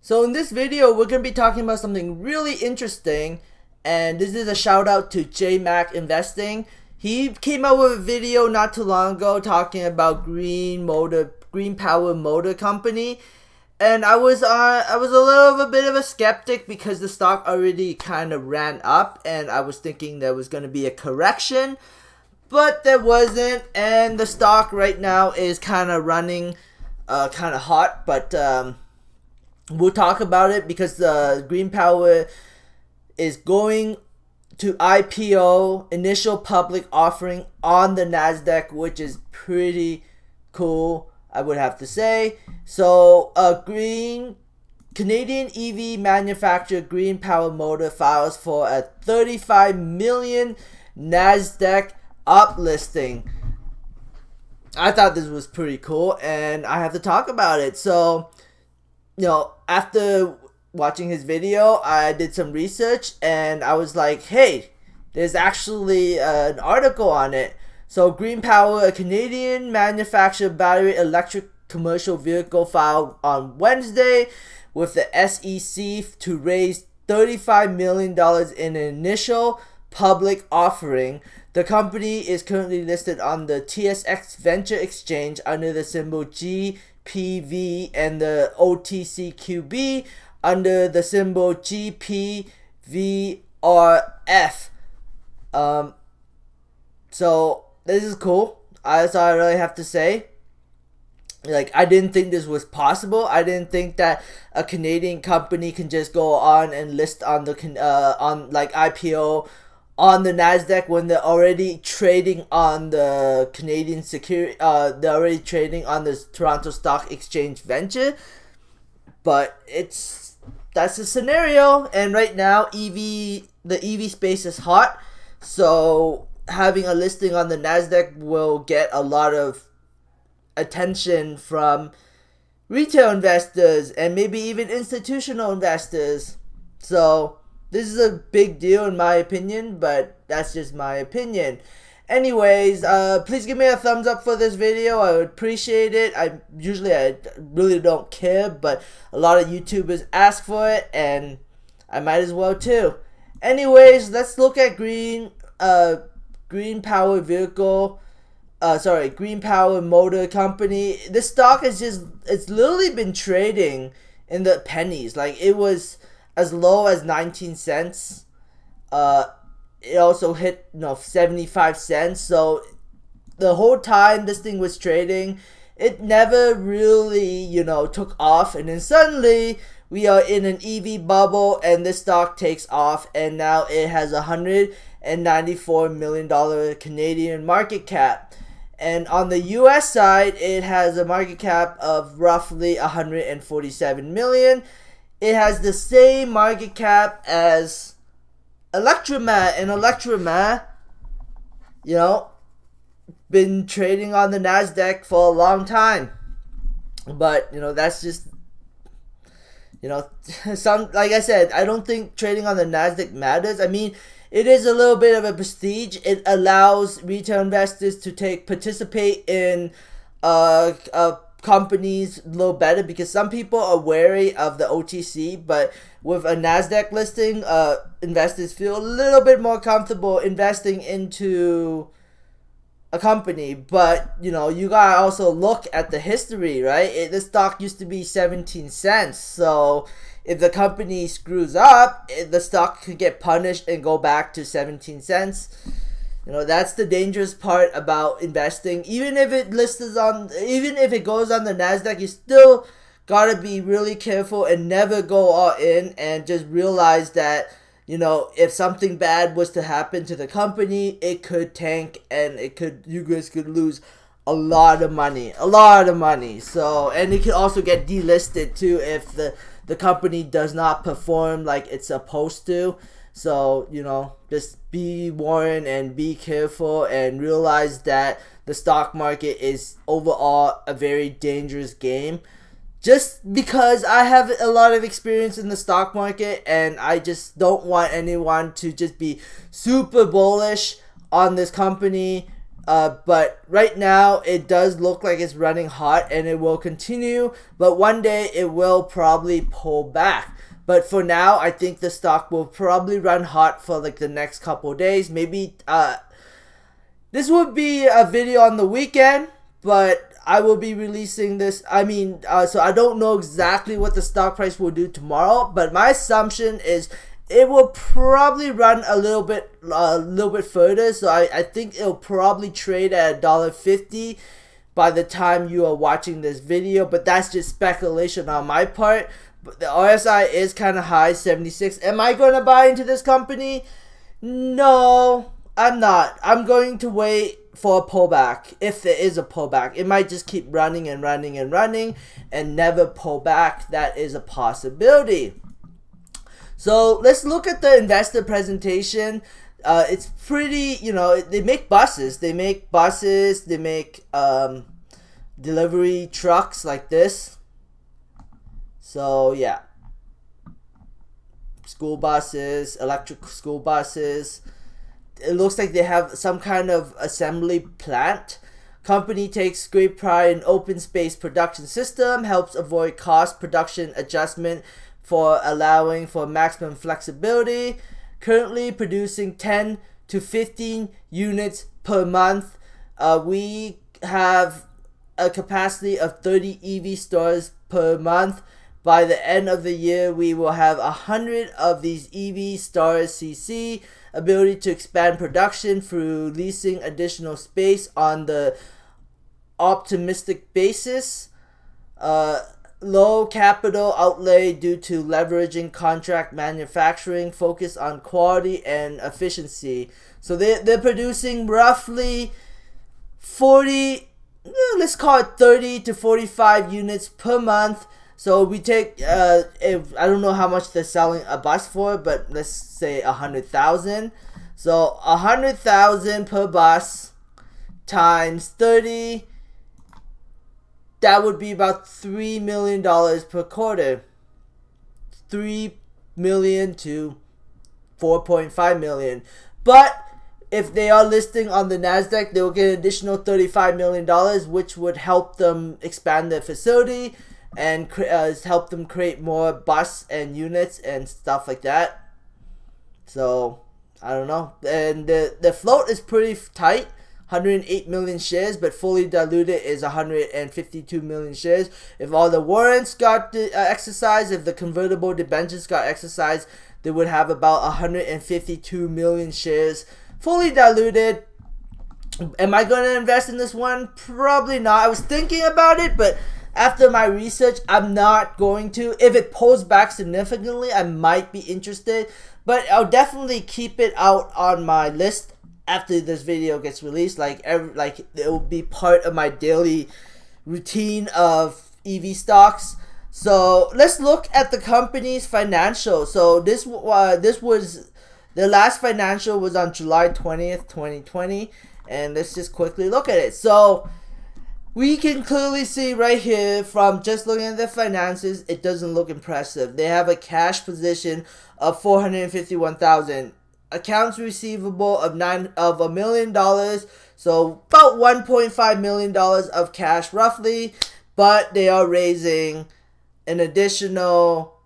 So in this video, we're going to be talking about something really interesting, and this is a shout out to JMac Investing. He came out with a video not too long ago talking about Green Power Motor Company, and I was a little bit of a skeptic because the stock already kind of ran up, and I was thinking there was going to be a correction, but there wasn't, and the stock right now is kind of running kind of hot, but we'll talk about it because Green Power is going to IPO, initial public offering on the NASDAQ, which is pretty cool, I would have to say. So, Canadian EV manufacturer Green Power Motor files for a $35 million NASDAQ uplisting. I thought this was pretty cool, and I have to talk about it. So, after watching his video, I did some research and I was like, hey, there's actually an article on it. So Green Power, a Canadian manufactured battery electric commercial vehicle, filed on Wednesday with the SEC to raise $35 million in an initial public offering. The company is currently listed on the TSX Venture Exchange under the symbol GPV and the OTCQB under the symbol GPVRF. So this is cool. That's all I really have to say. I didn't think this was possible. I didn't think that a Canadian company can just go on and list on the IPO on the NASDAQ when they're already trading on the Canadian security, they're already trading on the Toronto Stock Exchange Venture. But that's the scenario, and right now the EV space is hot, so having a listing on the NASDAQ will get a lot of attention from retail investors and maybe even institutional investors. So this is a big deal in my opinion, but that's just my opinion. Anyways, please give me a thumbs up for this video. I would appreciate it. I really don't care, but a lot of YouTubers ask for it, and I might as well too. Anyways, let's look at Green Power Motor Company. This stock it's literally been trading in the pennies. It was as low as 19 cents. It also hit 75 cents. So the whole time this thing was trading, it never really took off, and then suddenly we are in an EV bubble and this stock takes off, and now it has $194 million Canadian market cap. And on the US side, it has a market cap of roughly $147 million. It has the same market cap as Electromat, and Electromat, been trading on the NASDAQ for a long time. But, that's just, like I said, I don't think trading on the NASDAQ matters. I mean, it is a little bit of a prestige. It allows retail investors to participate in companies a little better, because some people are wary of the OTC, but with a NASDAQ listing, investors feel a little bit more comfortable investing into a company. But you gotta also look at the history, right? This stock used to be 17 cents, so if the company screws up, the stock could get punished and go back to 17 cents. That's the dangerous part about investing. Even if it goes on the NASDAQ, you still gotta be really careful and never go all in, and just realize that, if something bad was to happen to the company, it could tank, and you guys could lose a lot of money. So, and it could also get delisted too if the company does not perform like it's supposed to. So, just be warned and be careful, and realize that the stock market is overall a very dangerous game. Just because I have a lot of experience in the stock market, and I just don't want anyone to just be super bullish on this company But right now it does look like it's running hot, and it will continue, but one day it will probably pull back. But for now, I think the stock will probably run hot for like the next couple of days. Maybe this would be a video on the weekend, but I will be releasing this. So I don't know exactly what the stock price will do tomorrow, but my assumption is it will probably run a little bit further. So I think it'll probably trade at $1.50 by the time you are watching this video, but that's just speculation on my part. But the RSI is kind of high, 76. Am I going to buy into this company? No, I'm not. I'm going to wait for a pullback. If there is a pullback, it might just keep running and running and running and never pull back. That is a possibility. So let's look at the investor presentation. It's pretty, they make buses. They make delivery trucks like this. So yeah, school buses, electric school buses. It looks like they have some kind of assembly plant. Company takes great pride in open space production system, helps avoid cost production adjustment for allowing for maximum flexibility. Currently producing 10 to 15 units per month. We have a capacity of 30 EV stores per month. By the end of the year, we will have 100 of these EV stars CC. Ability to expand production through leasing additional space on the optimistic basis. Low capital outlay due to leveraging contract manufacturing, focus on quality and efficiency. So they're producing roughly 40, let's call it 30 to 45 units per month. So we take, if I don't know how much they're selling a bus for, but let's say 100,000. So 100,000 per bus times 30. That would be about $3 million per quarter. 3 million to 4.5 million. But if they are listing on the NASDAQ, they will get an additional $35 million, which would help them expand their facility and help them create more bus and units and stuff like that. So I don't know. And the float is pretty tight. 108 million shares, but fully diluted is 152 million shares. If all the warrants got exercised, if the convertible debentures got exercised, they would have about 152 million shares. Fully diluted. Am I going to invest in this one? Probably not. I was thinking about it, but after my research, I'm not going to. If it pulls back significantly, I might be interested, but I'll definitely keep it out on my list after this video gets released. It will be part of my daily routine of EV stocks. So let's look at the company's financials. So this was the last financial was on July 20th, 2020, and let's just quickly look at it. So we can clearly see right here from just looking at the finances, it doesn't look impressive. They have a cash position of $451,000, accounts receivable of $1 million, so about $1.5 million of cash roughly. But they are raising an additional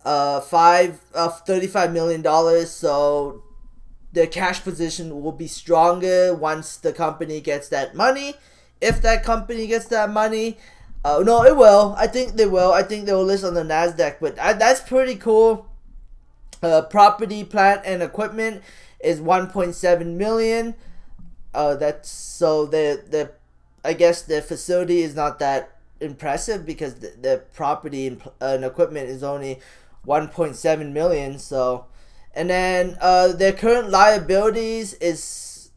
$35 million, so their cash position will be stronger once the company gets that money. If that company gets that money, no, it will. I think they will. I think they will list on the NASDAQ, but that's pretty cool. Property, plant, and equipment is 1.7 million. That's so I guess the facility is not that impressive because the property and equipment is only 1.7 million. So, and then their current liabilities is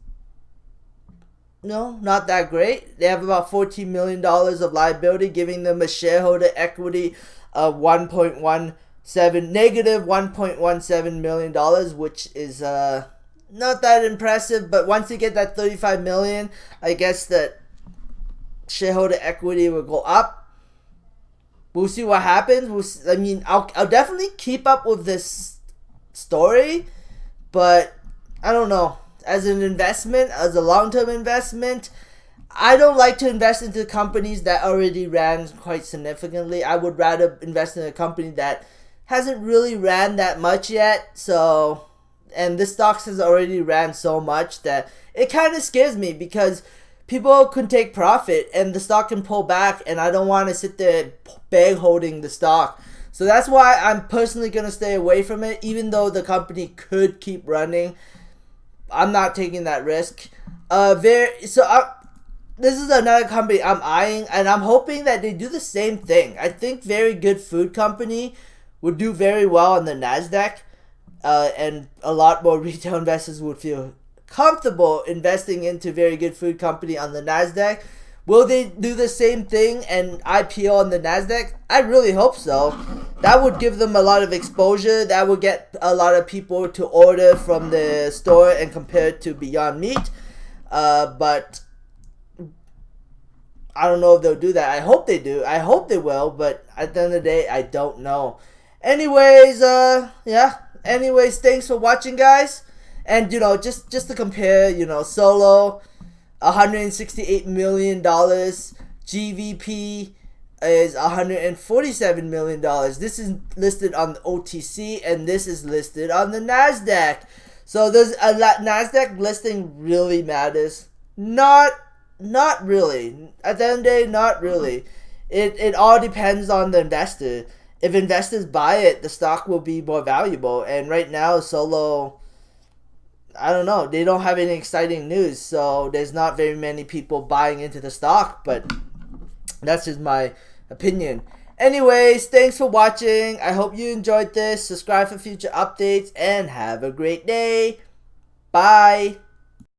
not that great. They have about $14 million of liability, giving them a shareholder equity of negative $1.17 million, which is not that impressive. But once you get that $35 million, I guess that shareholder equity will go up. We'll see what happens. I'll definitely keep up with this story, but I don't know. as an investment, as a long-term investment, I don't like to invest into companies that already ran quite significantly. I would rather invest in a company that hasn't really ran that much yet. So, and this stock has already ran so much that it kind of scares me, because people can take profit and the stock can pull back, and I don't want to sit there bag holding the stock. So that's why I'm personally going to stay away from it, even though the company could keep running. I'm not taking that risk. This is another company I'm eyeing, and I'm hoping that they do the same thing. I think Very Good Food Company would do very well on the NASDAQ, and a lot more retail investors would feel comfortable investing into Very Good Food Company on the NASDAQ. Will they do the same thing and IPO on the NASDAQ? I really hope so. That would give them a lot of exposure. That would get a lot of people to order from the store and compare it to Beyond Meat. But I don't know if they'll do that. I hope they do. I hope they will, but at the end of the day, I don't know. Anyways, Anyways, thanks for watching, guys. And, just to compare, Solo, $168 million. GVP is $147 million. This is listed on the OTC, and this is listed on the NASDAQ. So there's a lot. NASDAQ listing really matters. Not really. At the end of the day, not really. It all depends on the investor. If investors buy it, the stock will be more valuable. And right now, Solo, I don't know. They don't have any exciting news, so there's not very many people buying into the stock. But that's just my opinion. Anyways, thanks for watching. I hope you enjoyed this. Subscribe for future updates, and have a great day. Bye.